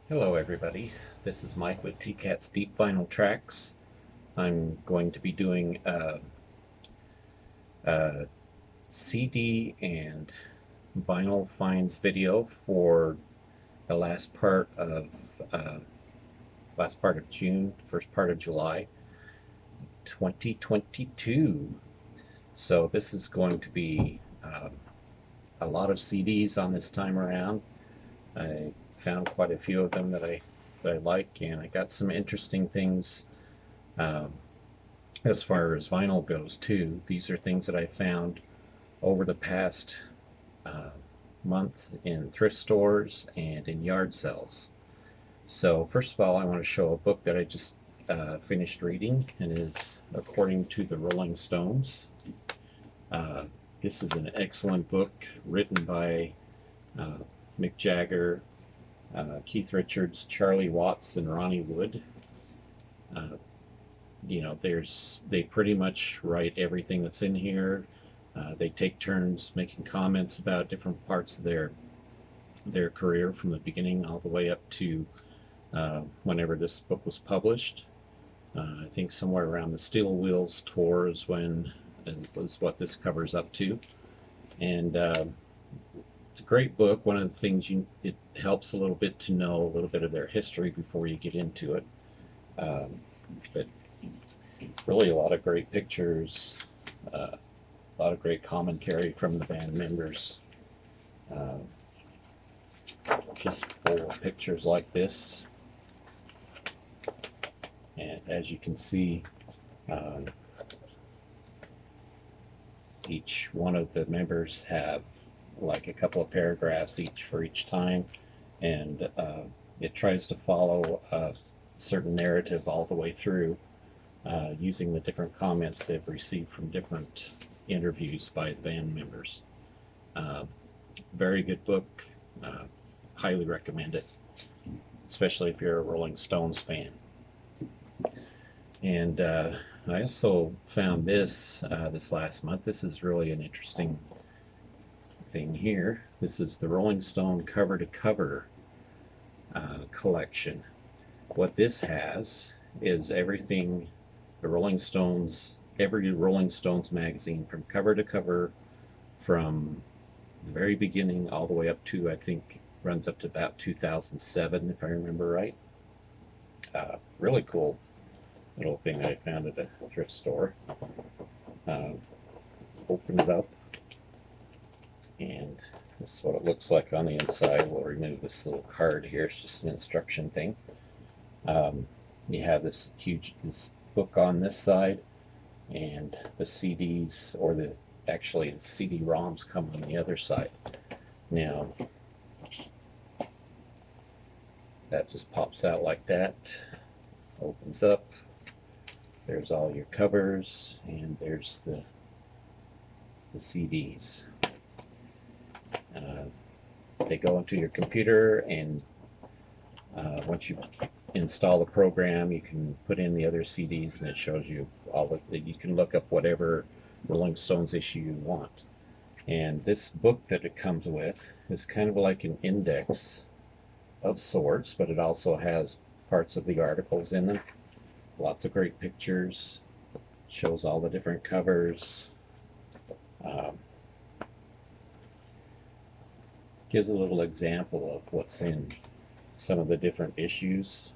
Hello everybody, this is Mike with TCAT's Deep Vinyl Tracks. I'm going to be doing a CD and vinyl finds video for the uh, last part of June, first part of July 2022. So this is going to be a lot of CDs on this time around. I found quite a few of them that I like, and I got some interesting things um, as far as vinyl goes too. These are things that I found over the past uh, month in thrift stores and in yard sales. So first of all, I want to show a book that I just finished reading, and it is According to the Rolling Stones. Uh, this is an excellent book written by uh, Mick Jagger, Keith Richards, Charlie Watts, and Ronnie Wood. Uh, they pretty much write everything that's in here. They take turns making comments about different parts of their career from the beginning all the way up to whenever this book was published. I think somewhere around the Steel Wheels tour is when it was what this covers up to, and it's a great book. One of the things it helps a little bit to know a little bit of their history before you get into it. But really, a lot of great pictures, a lot of great commentary from the band members. Uh, just full of pictures like this, and as you can see, um, each one of the members have like a couple of paragraphs each for each time, and it tries to follow a certain narrative all the way through, using the different comments they've received from different interviews by band members. Uh, Very good book. Highly recommend it, especially if you're a Rolling Stones fan. And I also found this last month. This is really an interesting thing here. This is the Rolling Stone cover to cover collection. What this has is everything the Rolling Stones, every Rolling Stones magazine from cover to cover, from the very beginning all the way up to, I think, runs up to about 2007, if I remember right. Really cool little thing I found at a thrift store. Uh, Open it up, and this is what it looks like on the inside. We'll remove this little card here. It's just an instruction thing. Um, you have this book on this side, and the CDs, or the CD-ROMs, come on the other side. Now that just pops out like that, opens up. There's all your covers, and there's the CDs. They go into your computer, and once you install the program, you can put in the other CDs, and it shows you all of it. You can look up whatever Rolling Stones issue you want. And this book that it comes with is kind of like an index of sorts, but it also has parts of the articles in them. Lots of great pictures. Shows all the different covers. Um, Gives a little example of what's in some of the different issues.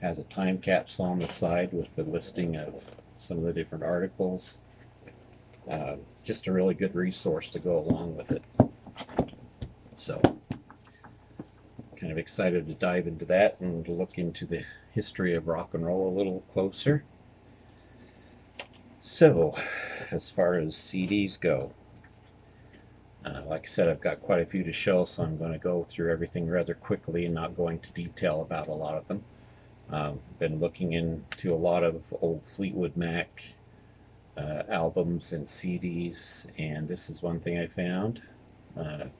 Has a time capsule on the side with the listing of some of the different articles. Just a really good resource to go along with it. So, kind of excited to dive into that and look into the history of rock and roll a little closer. So, as far as CDs go, like I said, I've got quite a few to show, so I'm going to go through everything rather quickly and not go into detail about a lot of them. Been looking into a lot of old Fleetwood Mac albums and CDs, and this is one thing I found.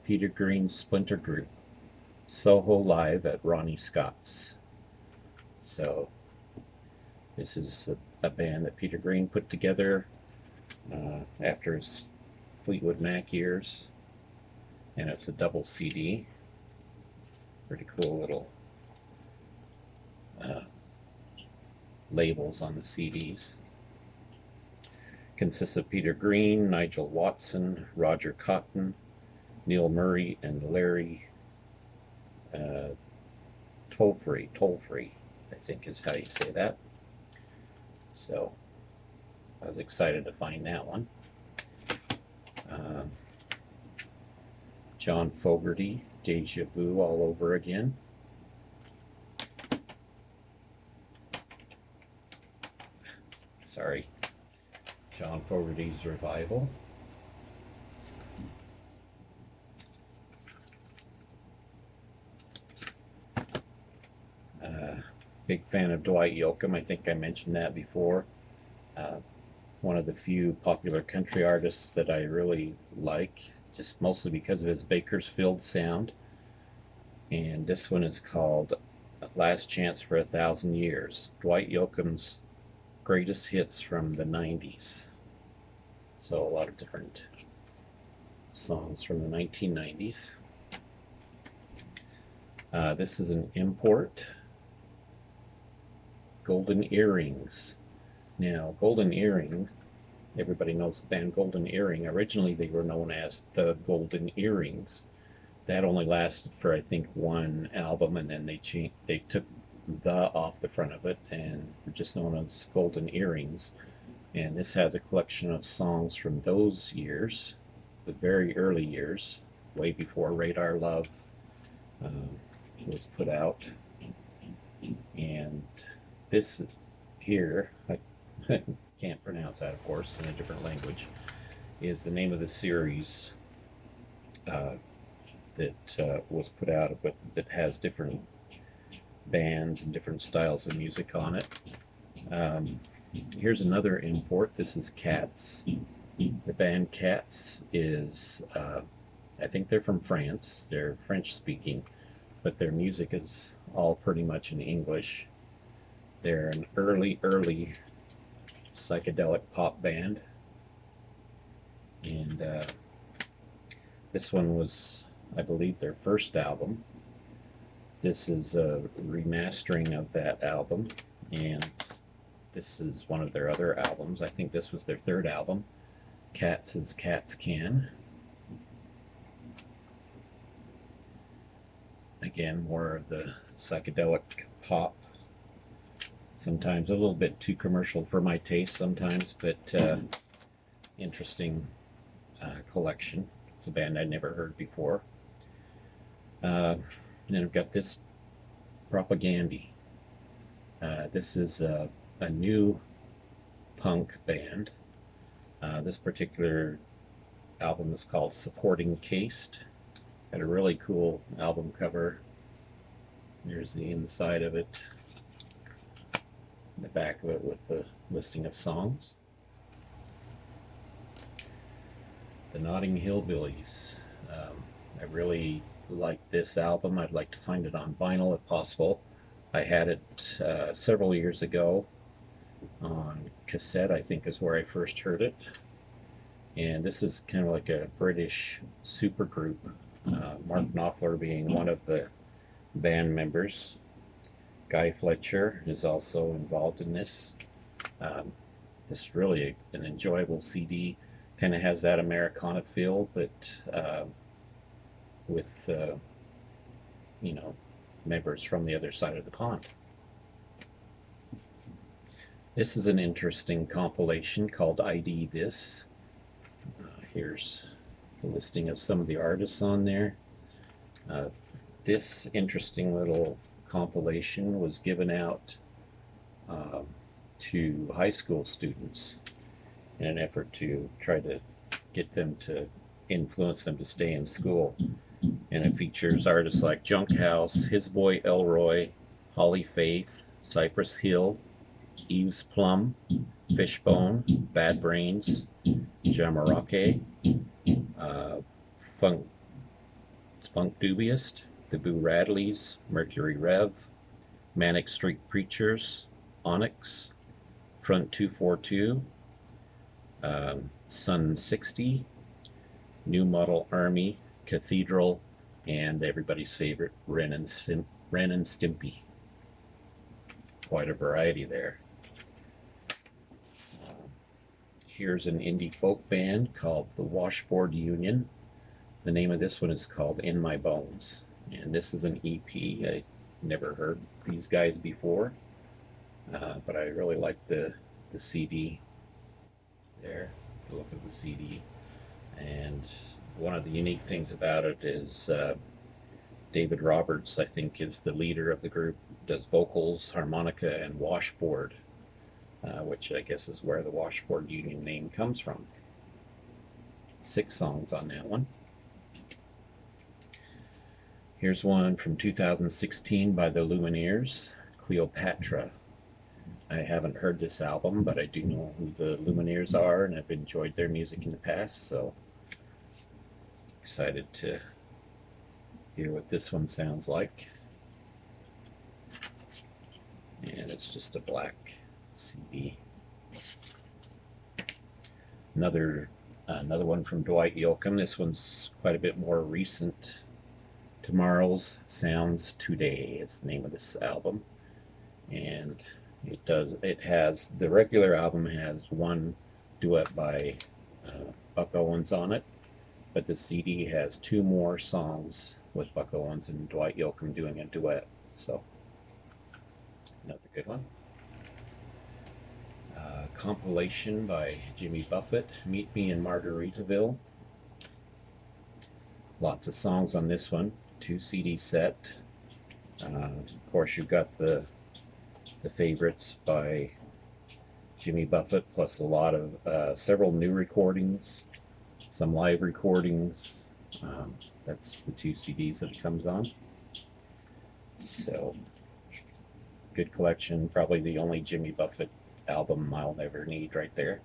Peter Green's Splinter Group, Soho Live at Ronnie Scott's. So this is a band that Peter Green put together after his Fleetwood Mac years, and it's a double CD. Pretty cool little labels on the CDs. Consists of Peter Green, Nigel Watson, Roger Cotton, Neil Murray, and Larry Tollfree, I think is how you say that. So I was excited to find that one. John Fogerty, Deja Vu all over again. Sorry, John Fogerty's Revival. Big fan of Dwight Yoakam. I think I mentioned that before. One of the few popular country artists that I really like, just mostly because of his Bakersfield sound. And this one is called Last Chance for 1,000 Years. Dwight Yoakam's greatest hits from the 90s. So a lot of different songs from the 1990s. This is an import. Golden Earrings. Now, Golden Earring, everybody knows the band Golden Earring. Originally, they were known as the Golden Earrings. That only lasted for, I think, one album, and then they took the off the front of it and were just known as Golden Earrings. And this has a collection of songs from those years, the very early years, way before Radar Love was put out. And this here, I can't pronounce that, of course, in a different language, is the name of the series that was put out with, that has different bands and different styles of music on it. Here's another import. This is Cats. The band Cats is, I think they're from France. They're French speaking, but their music is all pretty much in English. They're an early psychedelic pop band. And this one was, I believe, their first album. This is a remastering of that album, and this is one of their other albums. I think this was their third album. Cats as Cats Can. Again, more of the psychedelic pop. Sometimes a little bit too commercial for my taste sometimes, but interesting collection. It's a band I'd never heard before. And then I've got this Propagandy. This is a new punk band. This particular album is called Supporting Caste. Got a really cool album cover. Here's the inside of it, the back of it with the listing of songs. The Notting Hillbillies. I really like this album. I'd like to find it on vinyl if possible. I had it several years ago on cassette, I think is where I first heard it. And this is kind of like a British supergroup. Mark Knopfler being one of the band members. Guy Fletcher is also involved in this. This is really an enjoyable CD. Kind of has that Americana feel, but with you know, members from the other side of the pond. This is an interesting compilation called ID This. Here's the listing of some of the artists on there. This interesting little compilation was given out to high school students in an effort to try to get them to influence them to stay in school. And it features artists like Junk House, His Boy Elroy, Holly Faith, Cypress Hill, Eves Plum, Fishbone, Bad Brains, Jamiroquai, Funk Dubious, the Boo Radleys, Mercury Rev, Manic Street Preachers, Onyx, Front 242, Sun 60, New Model Army, Cathedral, and everybody's favorite Ren and Stimpy. Quite a variety there. Here's an indie folk band called the Washboard Union. The name of this one is called In My Bones, and this is an EP. I never heard these guys before, but I really like the CD there, the look of the CD. And one of the unique things about it is David Roberts, I think, is the leader of the group, does vocals, harmonica, and washboard, which I guess is where the Washboard Union name comes from. 6 songs on that one. Here's one from 2016 by the Lumineers, Cleopatra. I haven't heard this album, but I do know who the Lumineers are, and I've enjoyed their music in the past, so excited to hear what this one sounds like. And it's just a black CD. Another one from Dwight Yoakam. This one's quite a bit more recent. Tomorrow's Sounds Today is the name of this album, and the regular album has one duet by Buck Owens on it, but the CD has 2 more songs with Buck Owens and Dwight Yoakam doing a duet, so another good one. Compilation by Jimmy Buffett, Meet Me in Margaritaville. Lots of songs on this one, 2 CD set. Of course, you've got the favorites by Jimmy Buffett, plus a lot of several new recordings, some live recordings. That's the 2 CDs that it comes on. So, good collection. Probably the only Jimmy Buffett album I'll never need right there.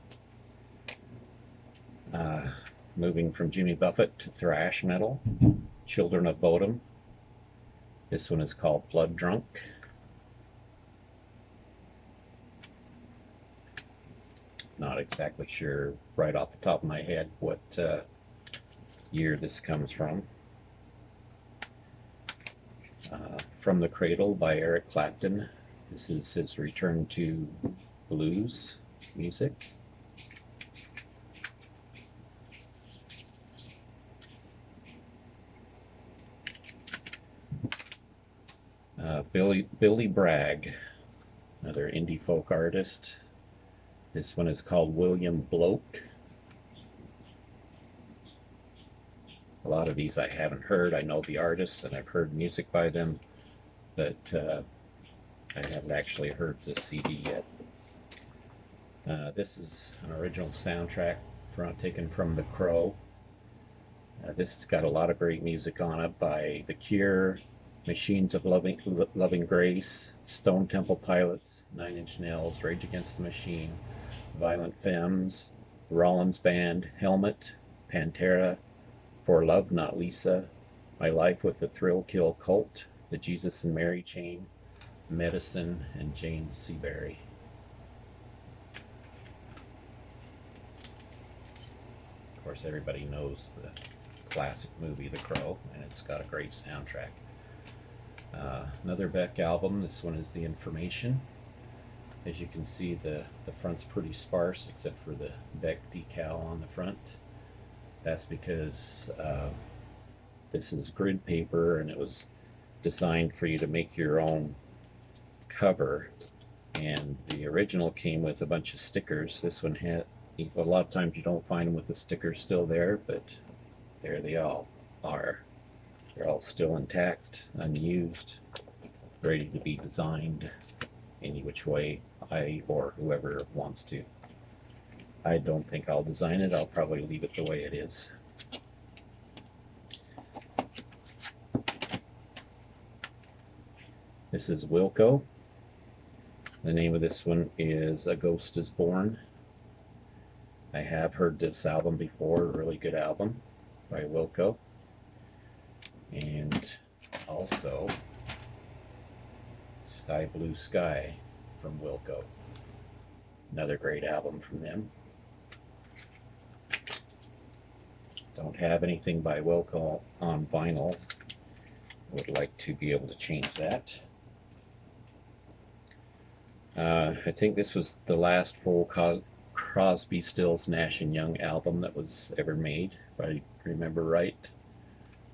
Moving from Jimmy Buffett to thrash metal, Children of Bodom. This one is called Blood Drunk. Not exactly sure right off the top of my head what year this comes from. From the Cradle by Eric Clapton. This is his return to blues music. Billy Bragg, another indie folk artist. This one is called William Bloke. A lot of these I haven't heard. I know the artists and I've heard music by them, but I haven't actually heard the CD yet. This is an original soundtrack taken from The Crow. This has got a lot of great music on it by The Cure, Machines of Loving Grace, Stone Temple Pilots, 9 Inch Nails, Rage Against the Machine, Violent Femmes, Rollins Band, Helmet, Pantera, For Love Not Lisa, My Life with the Thrill Kill Cult, The Jesus and Mary Chain, Medicine, and Jane Seabury. Of course, everybody knows the classic movie The Crow, and it's got a great soundtrack. Another Beck album. This one is The Information. As you can see, the front's pretty sparse except for the Beck decal on the front. That's because this is grid paper and it was designed for you to make your own cover, and the original came with a bunch of stickers. This one had, a lot of times you don't find them with the stickers still there, but there they all are. They're all still intact, unused, ready to be designed any which way I or whoever wants to. I don't think I'll design it. I'll probably leave it the way it is. This is Wilco. The name of this one is A Ghost is Born. I have heard this album before, a really good album by Wilco. And also Sky Blue Sky from Wilco. Another great album from them. Don't have anything by Wilco on vinyl, would like to be able to change that. I think this was the last full Crosby, Stills, Nash and Young album that was ever made, if I remember right.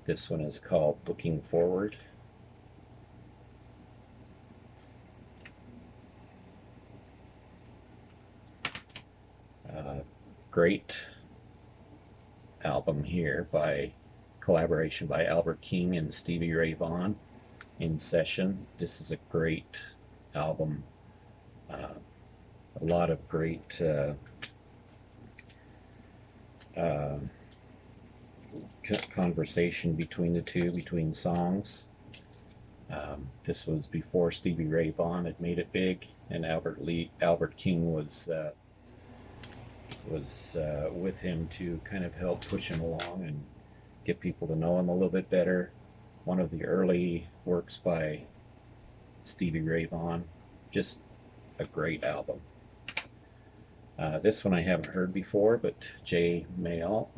This one is called Looking Forward. Great album here by collaboration by Albert King and Stevie Ray Vaughan in session. This is a great album. A lot of great conversation between the two, between songs. This was before Stevie Ray Vaughan had made it big, and Albert King was with him to kind of help push him along and get people to know him a little bit better. One of the early works by Stevie Ray Vaughan. Just a great album. This one I haven't heard before, but John Mayall,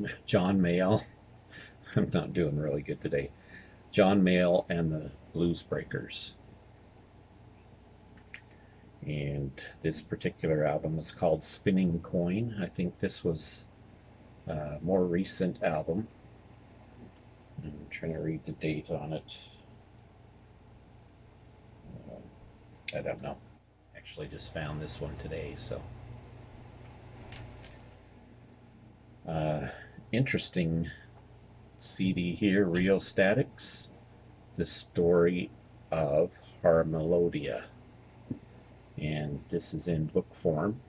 I'm not doing really good today. John Mayall and the Blues Breakers. And this particular album is called Spinning Coin. I think this was a more recent album. I'm trying to read the date on it. I don't know. Actually just found this one today, so. Interesting CD here, Rheostatics, the story of Harmelodia. And this is in book form.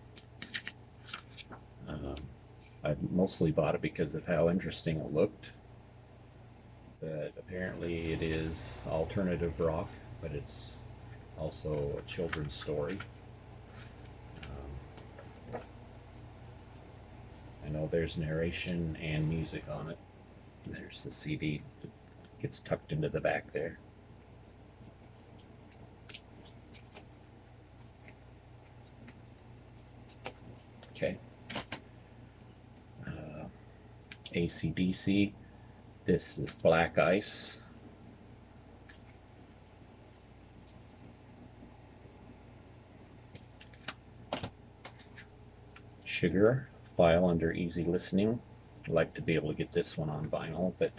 I mostly bought it because of how interesting it looked. But apparently it is alternative rock, but it's also a children's story. I know there's narration and music on it. There's the CD that gets tucked into the back there. Okay. AC/DC. This is Black Ice. Sugar, file under easy listening. I'd like to be able to get this one on vinyl, but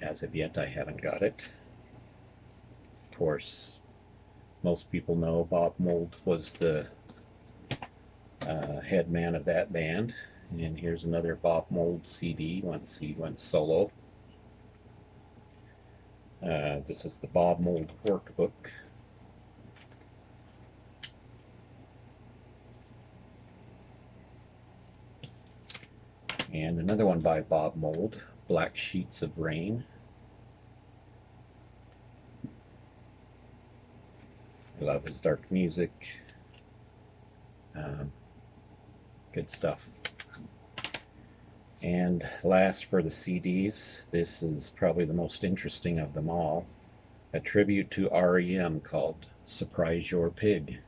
as of yet I haven't got it. Of course, most people know Bob Mold was the head man of that band. And here's another Bob Mold CD once he went solo. This is the Bob Mold Workbook. And another one by Bob Mold, Black Sheets of Rain. I love his dark music. Good stuff. And last for the CDs, this is probably the most interesting of them all. A tribute to REM called Surprise Your Pig.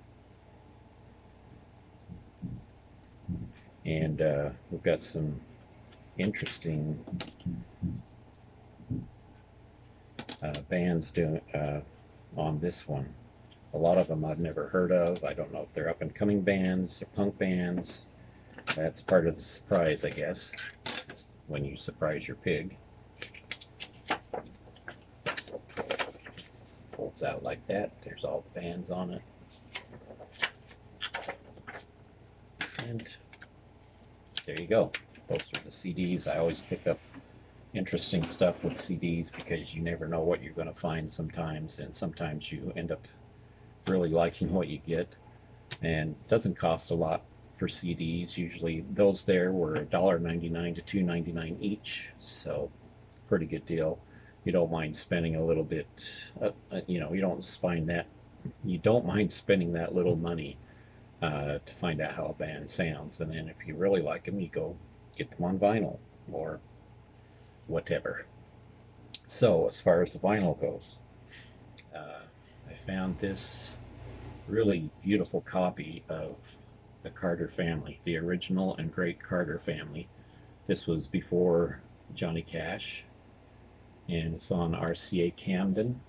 And we've got some interesting bands doing on this one. A lot of them I've never heard of. I don't know if they're up and coming bands or punk bands. That's part of the surprise, I guess, when you surprise your pig. Folds out like that. There's all the bands on it. And there you go. Those are the CDs. I always pick up interesting stuff with CDs because you never know what you're going to find sometimes, and sometimes you end up really liking what you get. And it doesn't cost a lot for CDs. Usually those there were $1.99 to $2.99 each, so pretty good deal. You don't mind spending a little bit, you know, you don't mind spending that little money to find out how a band sounds, and then if you really like them, you go get them on vinyl or whatever. So as far as the vinyl goes, I found this really beautiful copy of the Carter Family, the original and great Carter Family. This was before Johnny Cash. and it's on RCA Camden.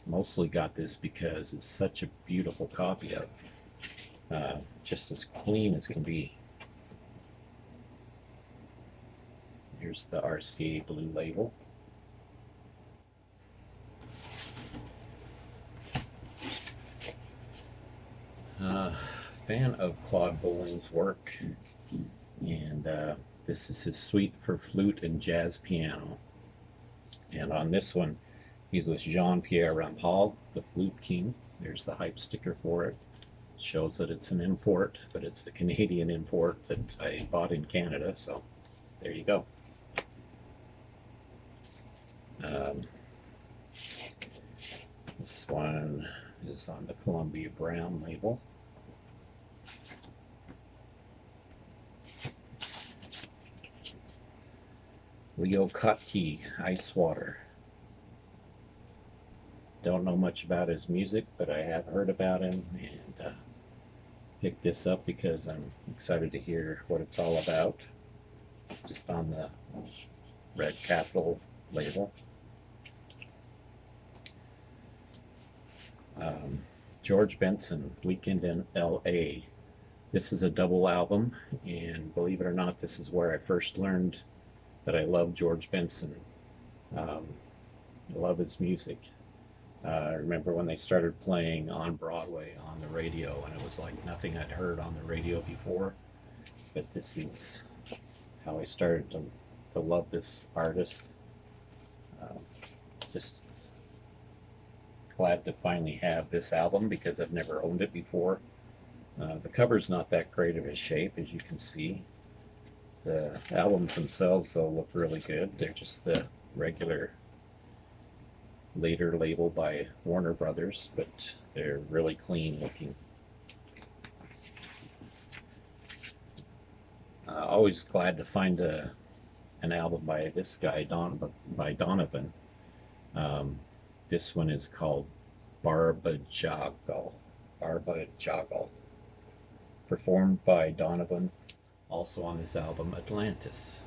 Mostly got this because it's such a beautiful copy of just as clean as can be. Here's the RCA blue label. Fan of Claude Bolin's work, and this is his suite for flute and jazz piano. And on this one, he's with Jean-Pierre Rampal, the flute king. There's the hype sticker for it. Shows that it's an import, but it's a Canadian import that I bought in Canada, so there you go. This one is on the Columbia Brown label. Leo Kottke, Ice Water. Don't know much about his music, but I have heard about him and picked this up because I'm excited to hear what it's all about. It's just on the red capital label. George Benson, Weekend in L.A. This is a double album, and believe it or not, this is where I first learned that I love George Benson. I love his music. I remember when they started playing on Broadway on the radio, and it was like nothing I'd heard on the radio before. But this is how I started to love this artist. Just glad to finally have this album because I've never owned it before. The cover's not that great of a shape, as you can see. The albums themselves, though, look really good. They're just the regular later label by Warner Brothers, but they're really clean looking. Always glad to find an album by this guy, by Donovan. This one is called Barbajagal. Performed by Donovan. Also on this album, Atlantis.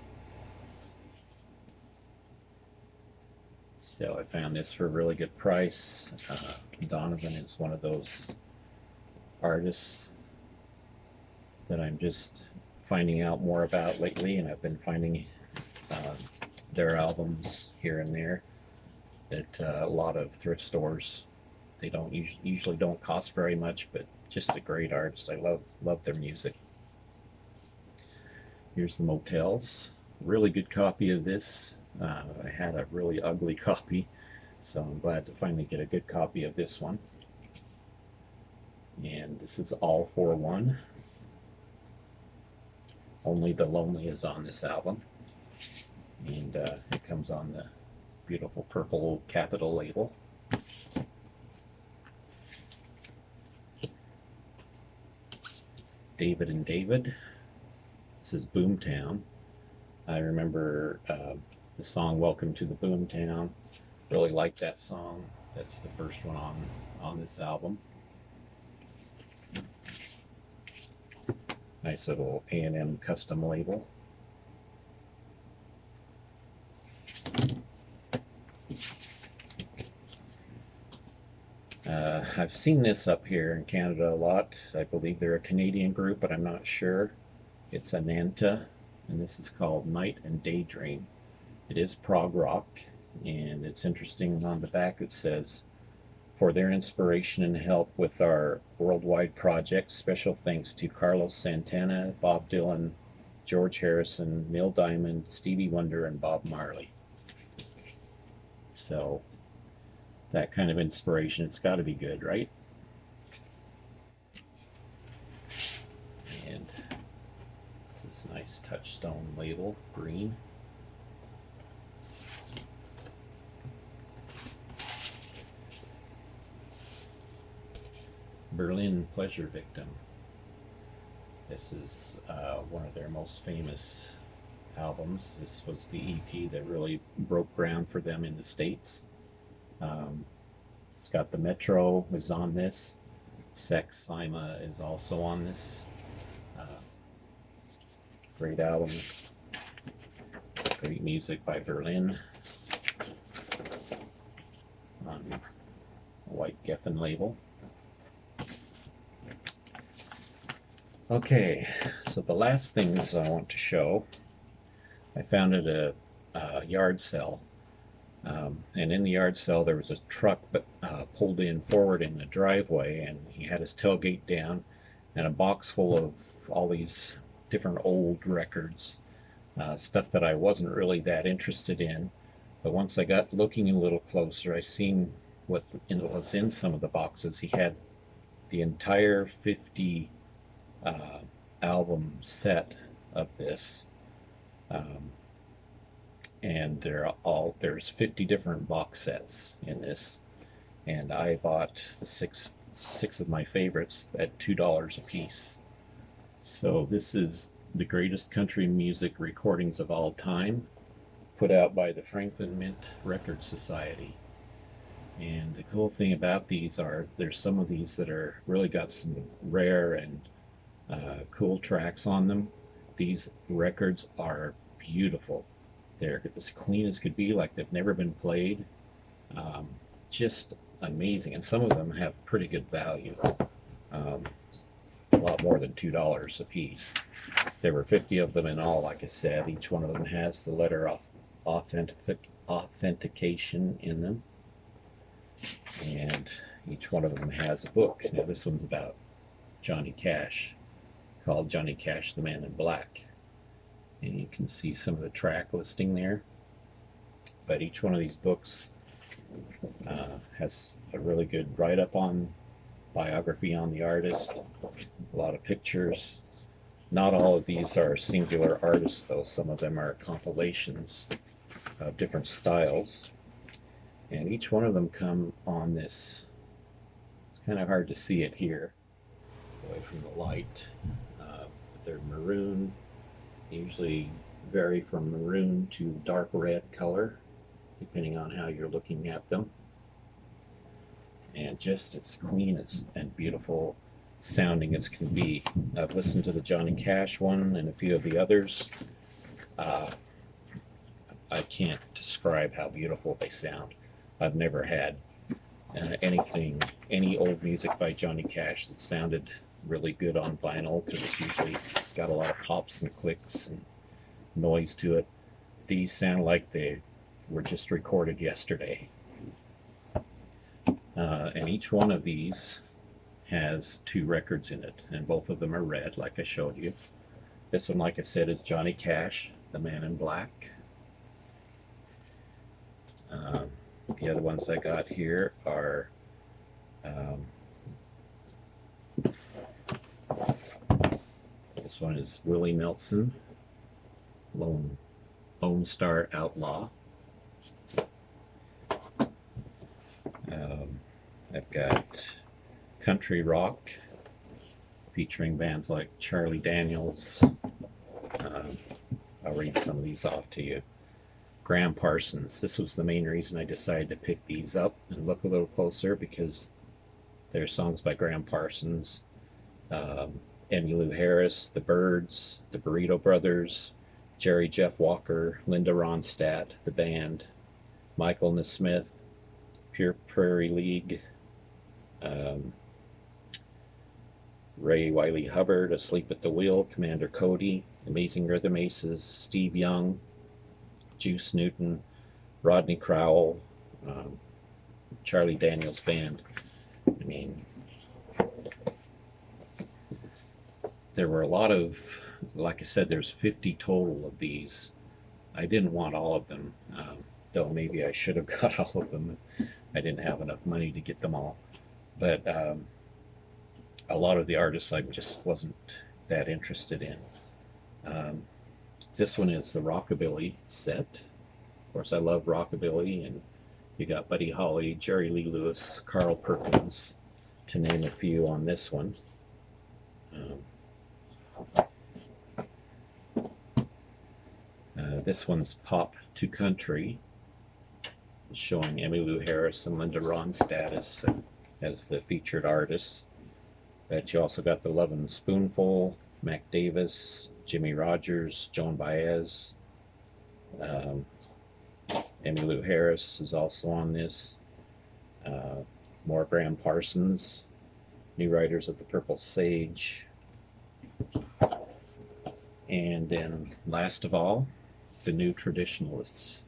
So I found this for a really good price. Donovan is one of those artists that I'm just finding out more about lately, and I've been finding their albums here and there at a lot of thrift stores. They don't usually don't cost very much, but just a great artist. I love their music. Here's the Motels. Really good copy of this. I had a really ugly copy, so I'm glad to finally get a good copy of this one. And this is All for One. Only the Lonely is on this album. And it comes on the beautiful purple capital label. David and David. This is Boomtown. I remember the song Welcome to the Boomtown. Really like that song. That's the first one on this album. Nice little A&M custom label. I've seen this up here in Canada a lot. I believe they're a Canadian group, but I'm not sure. It's Ananta, and this is called Night and Daydream. It is prog rock, and it's interesting. On the back it says, for their inspiration and help with our worldwide project, special thanks to Carlos Santana, Bob Dylan, George Harrison, Neil Diamond, Stevie Wonder, and Bob Marley. So that kind of inspiration, it's got to be good, right? And this is a nice touchstone label, green. Berlin Pleasure Victim. This is one of their most famous albums. This was the EP that really broke ground for them in the States. It's got the Metro is on this. Sex Sima is also on this. Great album. Great music by Berlin. white Geffen label. Okay, so the last things I want to show, I found at a yard sale. And in the yard sale there was a truck pulled in forward in the driveway, and he had his tailgate down and a box full of all these different old records, stuff that I wasn't really that interested in. But once I got looking a little closer, I seen what was in some of the boxes. He had the entire 50 album set of this. And there's 50 different box sets in this, and I bought six of my favorites at $2 a piece. So this is the greatest country music recordings of all time, put out by the Franklin Mint Record Society. And the cool thing about these are there's some of these that are really got some rare and cool tracks on them. These records are beautiful. They're as clean as could be, like they've never been played. Just amazing. And some of them have pretty good value. A lot more than $2 a piece. There were 50 of them in all, like I said. Each one of them has the letter of authentication in them. And each one of them has a book. Now this one's about Johnny Cash, called Johnny Cash, the Man in Black. And you can see some of the track listing there. But each one of these books has a really good write-up on biography on the artist, a lot of pictures. Not all of these are singular artists, though. Some of them are compilations of different styles. And each one of them come on this, it's kind of hard to see it here, away from the light, but they're maroon. Usually vary from maroon to dark red color, depending on how you're looking at them. And just as clean as and beautiful sounding as can be. I've listened to the Johnny Cash one and a few of the others. I can't describe how beautiful they sound. I've never had any old music by Johnny Cash that sounded really good on vinyl, because it's usually got a lot of pops and clicks and noise to it. These sound like they were just recorded yesterday. And each one of these has 2 records in it, and both of them are red, like I showed you. This one, like I said, is Johnny Cash, the Man in Black. The other ones I got here are this one is Willie Nelson, Lone Star Outlaw. I've got country rock featuring bands like Charlie Daniels. I'll read some of these off to you. Graham Parsons. This was the main reason I decided to pick these up and look a little closer, because they're songs by Graham Parsons, Emmylou Harris, The Byrds, the Burrito Brothers, Jerry Jeff Walker, Linda Ronstadt, the band, Michael Nesmith, Pure Prairie League, Ray Wiley Hubbard, Asleep at the Wheel, Commander Cody, Amazing Rhythm Aces, Steve Young, Juice Newton, Rodney Crowell, Charlie Daniels Band. I mean, there were a lot of, like I said, there's 50 total of these. I didn't want all of them, though maybe I should have got all of them. I didn't have enough money to get them all. But a lot of the artists I just wasn't that interested in. This one is the Rockabilly set. Of course, I love Rockabilly, and you got Buddy Holly, Jerry Lee Lewis, Carl Perkins, to name a few on this one. This one's Pop to Country, showing Emmylou Harris and Linda Ronstadt as the featured artists. But you also got the Lovin' Spoonful, Mac Davis, Jimmy Rogers, Joan Baez. Emmylou Harris is also on this. more Graham Parsons, New Riders of the Purple Sage, and then last of all, the New Traditionalists.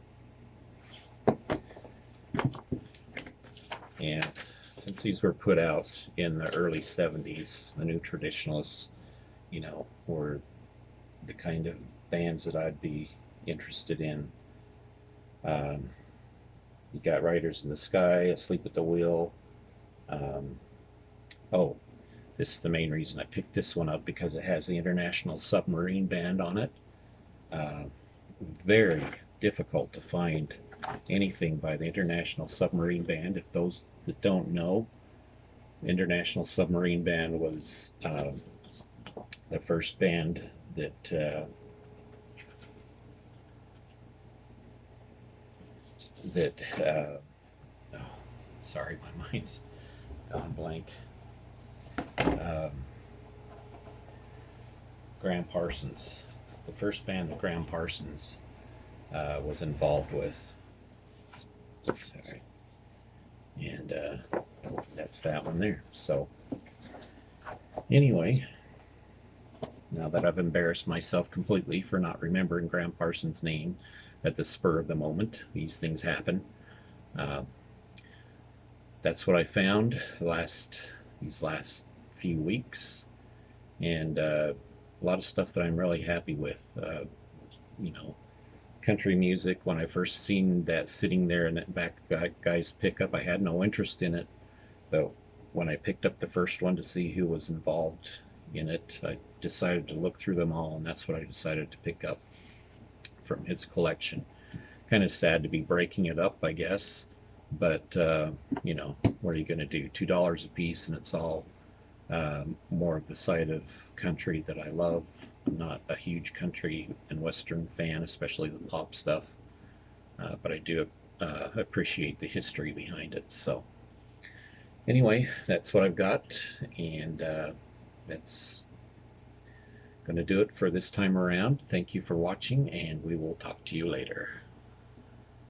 And since these were put out in the early 70s, the New Traditionalists, you know, were the kind of bands that I'd be interested in. You got Riders in the Sky, Asleep at the Wheel. Oh, this is the main reason I picked this one up, because it has the International Submarine Band on it. Very difficult to find anything by the International Submarine Band. If those that don't know, International Submarine Band was the first band that oh, sorry, my mind's gone blank. Graham Parsons, the first band that Graham Parsons was involved with. Sorry. And that's that one there. So anyway, now that I've embarrassed myself completely for not remembering Graham Parsons' name at the spur of the moment, these things happen. That's what I found these last few weeks, and a lot of stuff that I'm really happy with. You know, country music, when I first seen that sitting there in that back guy's pickup, I had no interest in it, but when I picked up the first one to see who was involved in it, I decided to look through them all, and that's what I decided to pick up from his collection. Kind of sad to be breaking it up, I guess, but you know, what are you going to do? $2 a piece, and it's all more of the side of country that I love. I'm not a huge country and western fan, especially the pop stuff, but I do appreciate the history behind it. So anyway, that's what I've got, and that's going to do it for this time around. Thank you for watching, and we will talk to you later.